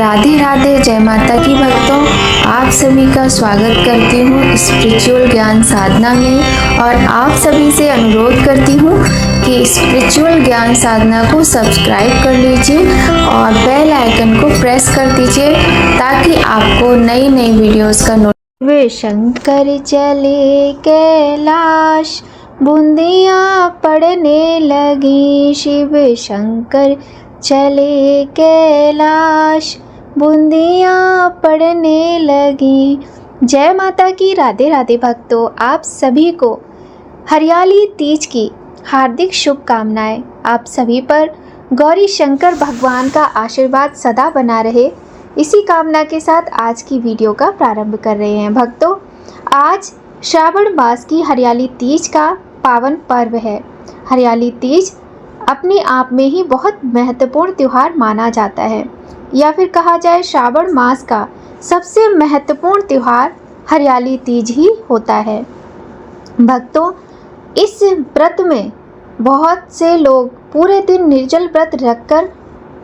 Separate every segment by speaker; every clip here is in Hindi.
Speaker 1: राधे राधे, जय माता की भक्तों। आप सभी का स्वागत करती हूँ स्पिरिचुअल ज्ञान साधना में और आप सभी से अनुरोध करती हूँ कि स्पिरिचुअल ज्ञान साधना को सब्सक्राइब कर लीजिए और बेल आइकन को प्रेस कर दीजिए ताकि आपको नई नई वीडियोस का वे शंकर चले कैलाश, बूंदियाँ पड़ने लगी। शिव शंकर चले कैलाश, बूंदियाँ पड़ने लगी। जय माता की। राधे राधे भक्तों, आप सभी को हरियाली तीज की हार्दिक शुभकामनाएं। आप सभी पर गौरी शंकर भगवान का आशीर्वाद सदा बना रहे, इसी कामना के साथ आज की वीडियो का प्रारंभ कर रहे हैं। भक्तों, आज श्रावण मास की हरियाली तीज का पावन पर्व है। हरियाली तीज अपने आप में ही बहुत महत्वपूर्ण त्यौहार माना जाता है, या फिर कहा जाए श्रावण मास का सबसे महत्वपूर्ण त्यौहार हरियाली तीज ही होता है। भक्तों, इस व्रत में बहुत से लोग पूरे दिन निर्जल व्रत रखकर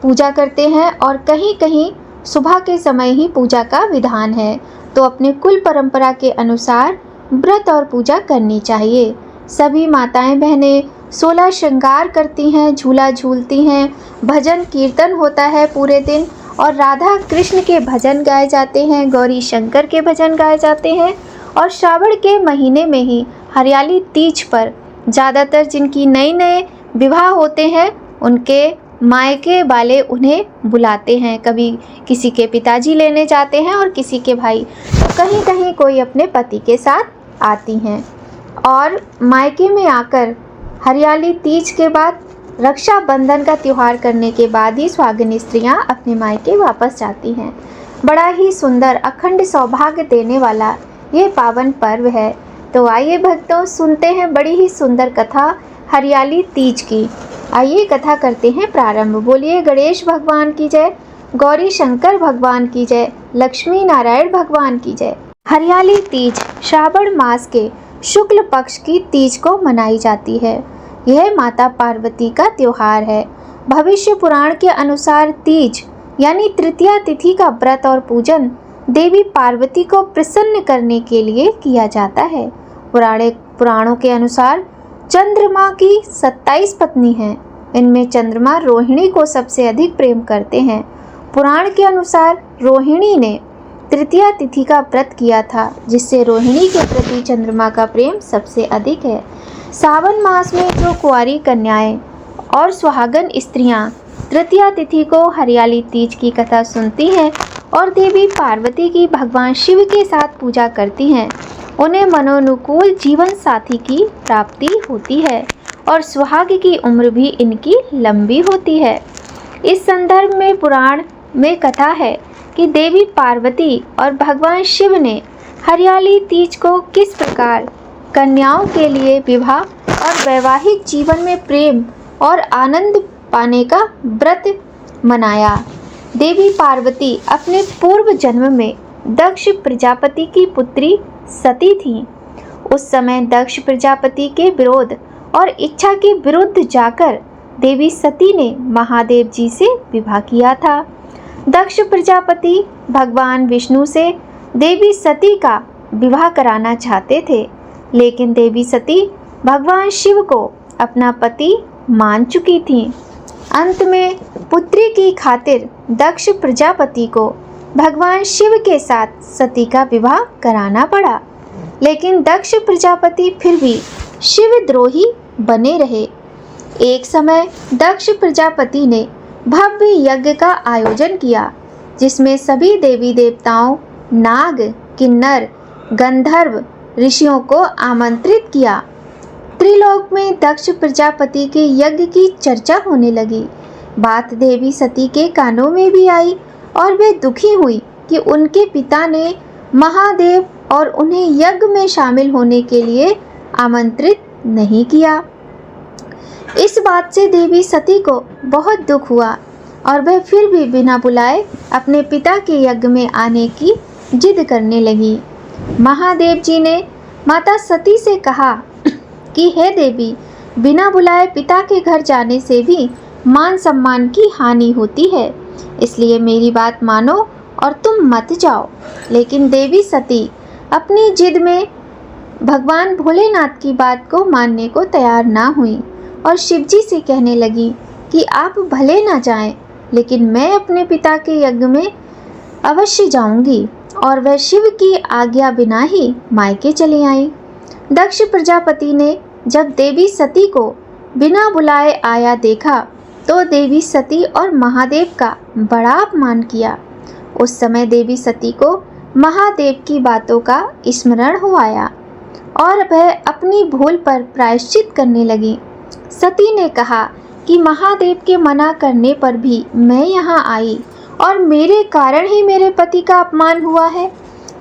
Speaker 1: पूजा करते हैं और कहीं कहीं सुबह के समय ही पूजा का विधान है, तो अपने कुल परंपरा के अनुसार व्रत और पूजा करनी चाहिए। सभी माताएं बहनें 16 श्रृंगार करती हैं, झूला झूलती हैं, भजन कीर्तन होता है पूरे दिन और राधा कृष्ण के भजन गाए जाते हैं, गौरी शंकर के भजन गाए जाते हैं। और श्रावण के महीने में ही हरियाली तीज पर ज़्यादातर जिनकी नए नए विवाह होते हैं उनके मायके वाले उन्हें बुलाते हैं। कभी किसी के पिताजी लेने जाते हैं और किसी के भाई, तो कहीं कहीं कोई अपने पति के साथ आती हैं। और मायके में आकर हरियाली तीज के बाद रक्षाबंधन का त्यौहार करने के बाद ही सुहागिन स्त्रियां अपने मायके वापस जाती हैं। बड़ा ही सुंदर अखंड सौभाग्य देने वाला ये पावन पर्व है। तो आइए भक्तों, सुनते हैं बड़ी ही सुंदर कथा हरियाली तीज की। आइए कथा करते हैं प्रारंभ। बोलिए गणेश भगवान की जय, गौरी शंकर भगवान की जय, लक्ष्मी नारायण भगवान की जय। हरियाली तीज श्रावण मास के शुक्ल पक्ष की तीज को मनाई जाती है। यह माता पार्वती का त्योहार है। भविष्य पुराण के अनुसार तीज यानी तृतीया तिथि का व्रत और पूजन देवी पार्वती को प्रसन्न करने के लिए किया जाता है। पुराणों के अनुसार चंद्रमा की 27 पत्नी हैं। इनमें चंद्रमा रोहिणी को सबसे अधिक प्रेम करते हैं। पुराण के अनुसार रोहिणी ने तृतीया तिथि का व्रत किया था, जिससे रोहिणी के प्रति चंद्रमा का प्रेम सबसे अधिक है। सावन मास में जो कुंवारी कन्याएं और सुहागन स्त्रियां तृतीया तिथि को हरियाली तीज की कथा सुनती हैं और देवी पार्वती की भगवान शिव के साथ पूजा करती हैं, उन्हें मनोनुकूल जीवन साथी की प्राप्ति होती है और सुहाग की उम्र भी इनकी लंबी होती है। इस संदर्भ में पुराण में कथा है कि देवी पार्वती और भगवान शिव ने हरियाली तीज को किस प्रकार कन्याओं के लिए विवाह और वैवाहिक जीवन में प्रेम और आनंद पाने का व्रत मनाया। देवी पार्वती अपने पूर्व जन्म में दक्ष प्रजापति की पुत्री सती थीं। उस समय दक्ष प्रजापति के विरोध और इच्छा के विरुद्ध जाकर देवी सती ने महादेव जी से विवाह किया था। दक्ष प्रजापति भगवान विष्णु से देवी सती का विवाह कराना चाहते थे, लेकिन देवी सती भगवान शिव को अपना पति मान चुकी थीं। अंत में पुत्री की खातिर दक्ष प्रजापति को भगवान शिव के साथ सती का विवाह कराना पड़ा, लेकिन दक्ष प्रजापति फिर भी शिवद्रोही बने रहे। एक समय दक्ष प्रजापति ने भव्य यज्ञ का आयोजन किया, जिसमें सभी देवी देवताओं, नाग, किन्नर, गंधर्व, ऋषियों को आमंत्रित किया। त्रिलोक में दक्ष प्रजापति के यज्ञ की चर्चा होने लगी। बात देवी सती के कानों में भी आई और वे दुखी हुई कि उनके पिता ने महादेव और उन्हें यज्ञ में शामिल होने के लिए आमंत्रित नहीं किया। इस बात से देवी सती को बहुत दुख हुआ और वह फिर भी बिना बुलाए अपने पिता के यज्ञ में आने की जिद करने लगी। महादेव जी ने माता सती से कहा कि हे देवी, बिना बुलाए पिता के घर जाने से भी मान सम्मान की हानि होती है। इसलिए मेरी बात मानो और तुम मत जाओ। लेकिन देवी सती अपनी जिद में भगवान भोलेनाथ की बात को मानने को तैयार ना हुई और शिवजी से कहने लगी कि आप भले ना जाएं, लेकिन मैं अपने पिता के यज्ञ में अवश्य जाऊंगी। और वह शिव की आज्ञा बिना ही मायके चली आई। दक्ष प्रजापति ने जब देवी सती को बिना बुलाए आया देखा तो देवी सती और महादेव का बड़ा अपमान किया। उस समय देवी सती को महादेव की बातों का स्मरण हो आया और वह अपनी भूल पर प्रायश्चित करने लगी। सती ने कहा कि महादेव के मना करने पर भी मैं यहाँ आई और मेरे कारण ही मेरे पति का अपमान हुआ है,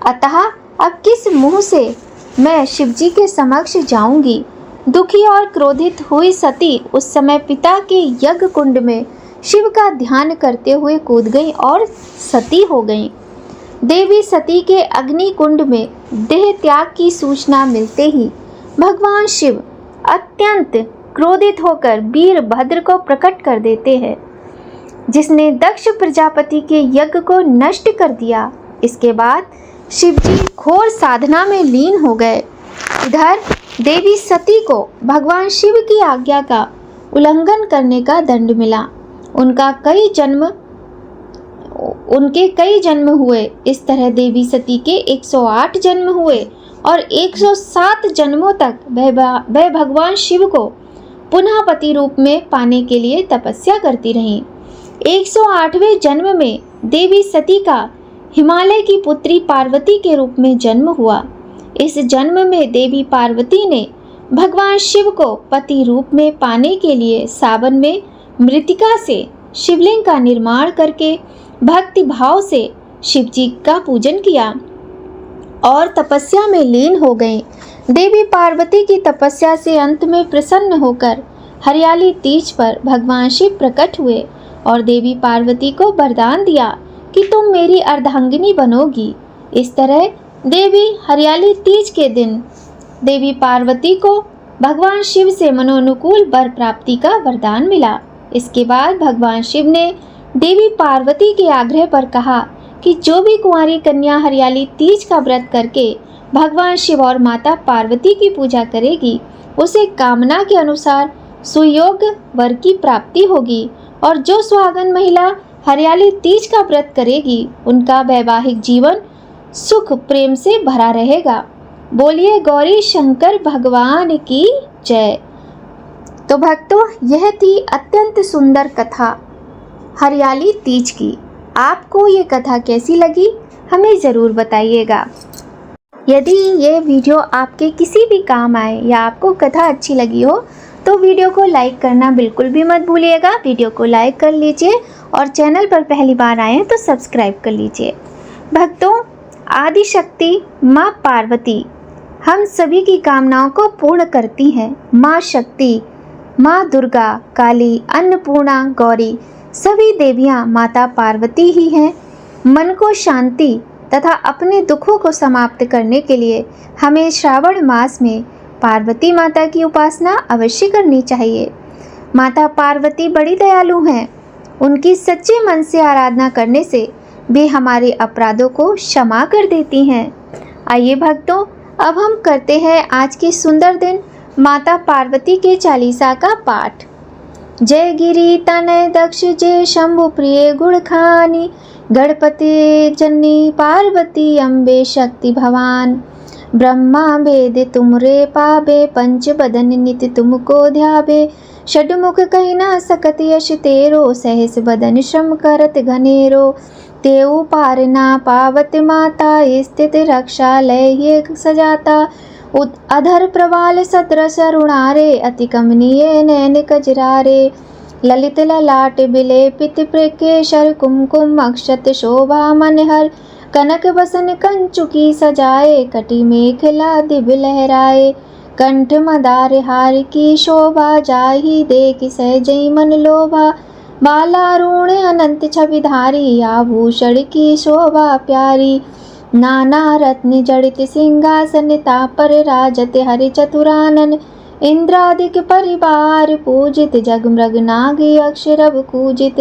Speaker 1: अतः अब किस मुंह से मैं शिवजी के समक्ष जाऊंगी। दुखी और क्रोधित हुई सती उस समय पिता के यज्ञ कुंड में शिव का ध्यान करते हुए कूद गई और सती हो गई। देवी सती के अग्नि कुंड में देह त्याग की सूचना मिलते ही भगवान शिव अत्यंत क्रोधित होकर वीरभद्र को प्रकट कर देते हैं, जिसने दक्ष प्रजापति के यज्ञ को नष्ट कर दिया। इसके बाद शिवजी घोर साधना में लीन हो गए। इधर देवी सती को भगवान शिव की आज्ञा का उल्लंघन करने का दंड मिला। उनके कई जन्म हुए। इस तरह देवी सती के 108 जन्म हुए और 107 जन्मों तक वह भगवान शिव को पुनः पति रूप में पाने के लिए तपस्या करती रहीं। 108वें जन्म में देवी सती का हिमालय की पुत्री पार्वती के रूप में जन्म हुआ। इस जन्म में देवी पार्वती ने भगवान शिव को पति रूप में पाने के लिए सावन में मृतिका से शिवलिंग का निर्माण करके भक्ति भाव से शिवजी का पूजन किया और तपस्या में लीन हो गए। देवी पार्वती की तपस्या से अंत में प्रसन्न होकर हरियाली तीज पर भगवान शिव प्रकट हुए और देवी पार्वती को वरदान दिया कि तुम मेरी अर्धांगिनी बनोगी। इस तरह देवी हरियाली तीज के दिन देवी पार्वती को भगवान शिव से मनोनुकूल वर प्राप्ति का वरदान मिला। इसके बाद भगवान शिव ने देवी पार्वती के आग्रह पर कहा कि जो भी कुंवारी कन्या हरियाली तीज का व्रत करके भगवान शिव और माता पार्वती की पूजा करेगी, उसे कामना के अनुसार सुयोग्य वर की प्राप्ति होगी। और जो सुहागन महिला हरियाली तीज का व्रत करेगी, उनका वैवाहिक जीवन सुख प्रेम से भरा रहेगा। बोलिए गौरी शंकर भगवान की जय। तो भक्तों, यह थी अत्यंत सुंदर कथा हरियाली तीज की। आपको ये कथा कैसी लगी हमें ज़रूर बताइएगा। यदि ये वीडियो आपके किसी भी काम आए या आपको कथा अच्छी लगी हो तो वीडियो को लाइक करना बिल्कुल भी मत भूलिएगा। वीडियो को लाइक कर लीजिए और चैनल पर पहली बार आए तो सब्सक्राइब कर लीजिए। भक्तों, आदि शक्ति माँ पार्वती हम सभी की कामनाओं को पूर्ण करती हैं। माँ शक्ति, माँ दुर्गा, काली, अन्नपूर्णा, गौरी सभी देवियाँ माता पार्वती ही हैं। मन को शांति तथा अपने दुखों को समाप्त करने के लिए हमें श्रावण मास में पार्वती माता की उपासना अवश्य करनी चाहिए। माता पार्वती बड़ी दयालु हैं। उनकी सच्चे मन से आराधना करने से वे हमारे अपराधों को क्षमा कर देती हैं। आइए भक्तों, अब हम करते हैं आज के सुंदर दिन माता पार्वती के चालीसा का पाठ। जय गिरी तनय दक्ष जय शंभु प्रिय गुण खानी, गणपति जननी पार्वती अम्बे शक्ति भवान। ब्रह्मा वेद तुमरे पावे, पंच बदन नित तुमको ध्यावे। षडमुख कही ना सकत यश तेरो, सहस बदन श्रम करत घनेरो। तेऊ पार ना पावत माता, स्थित रक्षालय ये सजाता। अधर प्रवाल सदृश अरुणारे, अति कमनीय नैन कजरारे। ललित ललाट बिलेपित प्रेकेशर, कुमकुम अक्षत शोभा मनहर। कनक बसन कंचुकी सजाए, कटी मेखला दिव्य लहराए। कंठ मदार हार की शोभा, जाहि देख सहजई मन लोभा। बालारूण अनंत छविधारी, आभूषण की शोभा प्यारी। नाना रत्न जड़ित सिंहासन, तापर राजत हरि चतुरानन। इंद्रादिक परिवार पूजित, जगमृग नाग अक्षरव कूजित।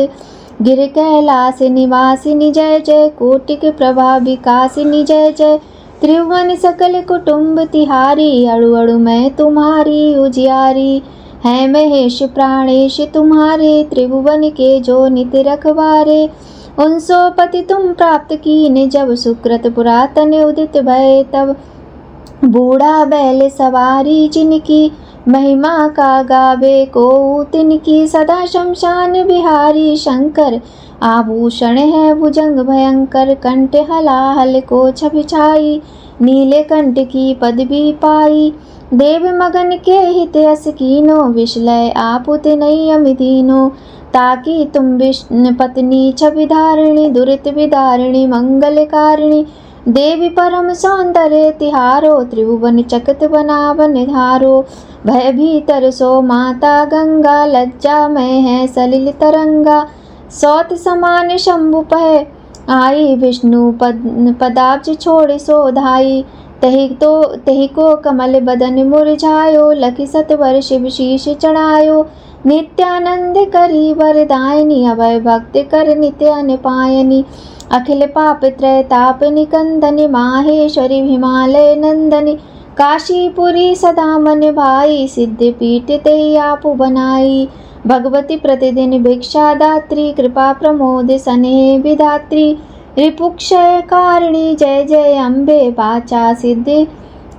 Speaker 1: गिर कैलास निवासिनी जय जय, कोटिक प्रभा विकासिनी जय जय, त्रिभुवन सकल कुटुंब तिहारी, अड़ु अड़ु मैं तुम्हारी उजियारी। है महेश प्राणेश तुम्हारे, त्रिभुवन के जो नित रखवारे, उनसो पति तुम प्राप्त कीने, जब सुकृत पुरातन उदित भय तब। बूढ़ा बैल सवारी जिनकी, महिमा का गावे को तिनकी, सदा शमशान बिहारी शंकर, आभूषण है भुजंग भयंकर, कंठ हलाहल को छबिछाई, नीले कंठ की पदवी पाई। देव मगन के हित अस कीनो, विषलय आपुत नहीं अमिदीनो, ताकि तुम विष्णु पत्नी छवि धारिणी, दुरित विदारिणी मंगलकारिणी। देवी परम सौंदर्य तिहारो, त्रिभुवन चकत बनावन धारो, भय भीतर सो माता गंगा, लज्जा में है सलिल तरंगा। सौत समान शंभु पह आई, विष्णु पदाब्ज छोड़ सो धाई, तही को कमल बदन मुरझायो, लखि सतवर शिव शीश चढ़ायो। नित्यानंद करी वरदायनी, अभय भक्त कर नित्य अनपायनी, अखिल पाप त्रय ताप निकंदन, माहेश्वरी हिमालय नंदनी। काशीपुरी सदा मन भाई, सिद्ध पीठ ते आप बनाई, भगवती प्रतिदिन भिक्षा दात्री, कृपा प्रमोद स्नेह विधात्री। रिपुक्षय कारिणी जय जय अम्बे, वाचा सिद्धि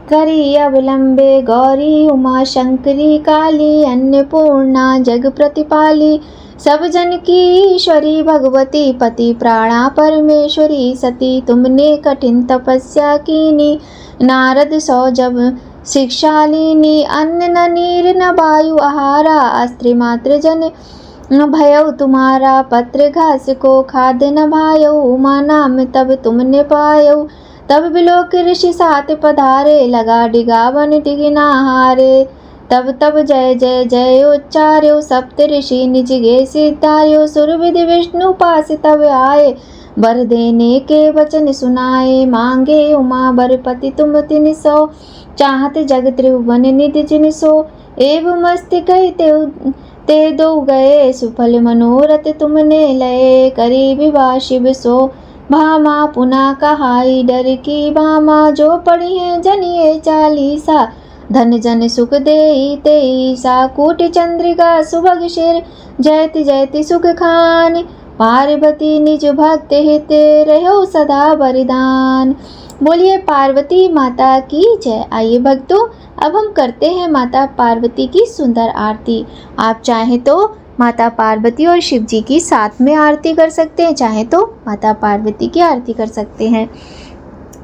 Speaker 1: करी अवलंबे, गौरी उमा शंकरी काली, अन्नपूर्णा जग प्रतिपाली। सब जन की ईश्वरी भगवती, पति प्राणा परमेश्वरी सती, तुमने कठिन तपस्या कीनी, नारद सौ जब शिक्षा लीनी। अन्न न नीर न वायु आहारा, अस्त्र मात्र जन भयउ तुम्हारा, पत्र घास को खाद न भायउ, उमा नाम तब तुमने पायउ। तब बिलोक ऋषि सात पधारे, लगा डिगावन डिगिना हारे, तब जय जय जय उच्चार्यो, सप्त ऋषि निज गे सिद्धार्यो। सुर विधि विष्णु पास तब आए, वर देने के वचन सुनाए, मांगे उमा बरपति तुम तिन सो, चाहत जग त्रिभुवन निधि जिन सो। एवं मस्त कहते ते दो गए, सुफल मनोरथ तुमने लए, करी विवाह शिव सो भामा, पुनः कहाई डर की बामा। जो पढ़ी है जनिए चालीसा, धन जन सुख देई तेईसा। कूट चंद्रिका सुभग शिर, जयति जयति सुख खान, पार्वती निज भक्त हित रहो सदा वरदान। बोलिए पार्वती माता की जय। आइए भक्तों, अब हम करते हैं माता पार्वती की सुंदर आरती। आप चाहें तो माता पार्वती और शिव जी की साथ में आरती कर सकते हैं, चाहे तो माता पार्वती की आरती कर सकते हैं।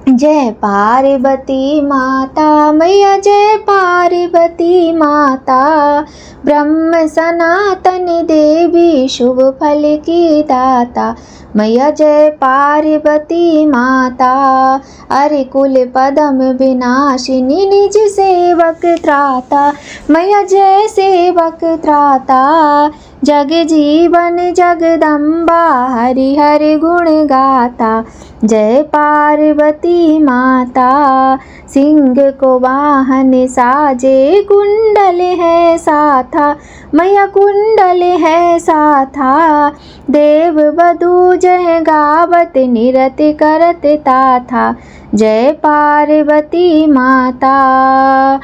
Speaker 1: जय पार्वती माता मैया, जय पार्वती माता, ब्रह्म सनातन देवी शुभ फल की दाता। मैया जय पार्वती माता, अरे कुल पदम विनाशिनी निज सेवक त्राता। मैया जय सेवक त्राता, जग जीवन जगदम्बा, हरि हरि गुण गाता। जय पार्वती माता, सिंह को वाहन साजे, कुंडल है साथा। मैया कुंडल है साथा, देव वधू जय गावत, निरत करत ताथा। जय पार्वती माता,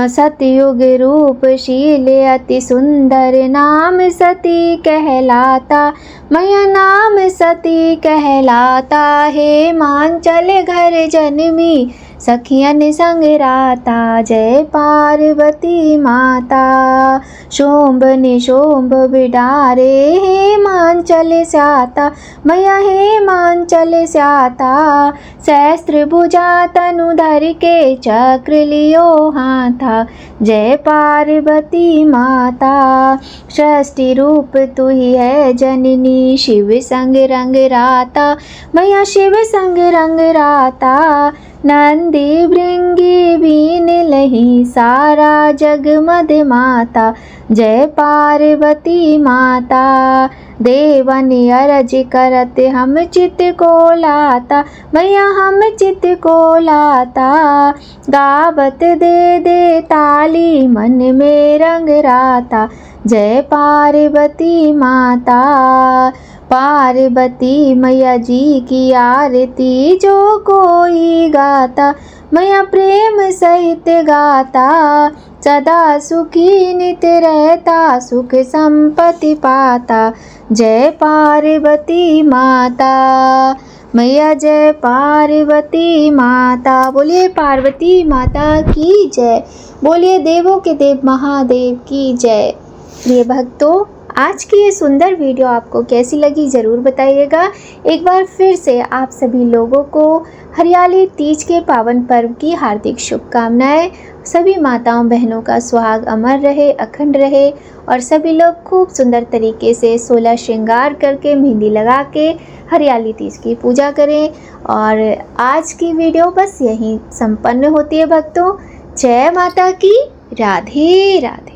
Speaker 1: सतयुग रूपशील अति सुंदर, नाम सती कहलाता। मैया नाम सती कहलाता, हे मांचल घर जन्मी, सखियन संग राता। जय पार्वती माता, शोम्भ निशोम्भ बिडारे, हे मांचल स्याता। मैया हे मांचल स्याता, सहस्त्र भुजा तनु धर के, चक्र लियो हाथा। जय पार्वती माता, षष्ठी रूप तू ही है जननी, शिव संग रंग राता। मैया शिव संग रंग राता, नंदी भृंगी बीन लही, सारा जग मद माता। जय पार्वती माता, देवन अरज करत, हम चित को लाता। मैया हम चित को लाता, गावत दे दे ताली, मन में रंग राता। जय पार्वती माता, पार्वती मैया जी की आरती जो कोई गाता, मैया प्रेम सहित गाता, सदा सुखी नित रहता, सुख संपत्ति पाता। जय पार्वती माता, मैया जय पार्वती माता। बोलिए पार्वती माता की जय, बोलिए देवों के देव महादेव की जय। प्रिय भक्तों, आज की ये सुंदर वीडियो आपको कैसी लगी ज़रूर बताइएगा। एक बार फिर से आप सभी लोगों को हरियाली तीज के पावन पर्व की हार्दिक शुभकामनाएं। सभी माताओं बहनों का सुहाग अमर रहे, अखंड रहे और सभी लोग खूब सुंदर तरीके से 16 श्रृंगार करके मेहंदी लगा के हरियाली तीज की पूजा करें। और आज की वीडियो बस यहीं संपन्न होती है भक्तों। जय माता की, राधे राधे।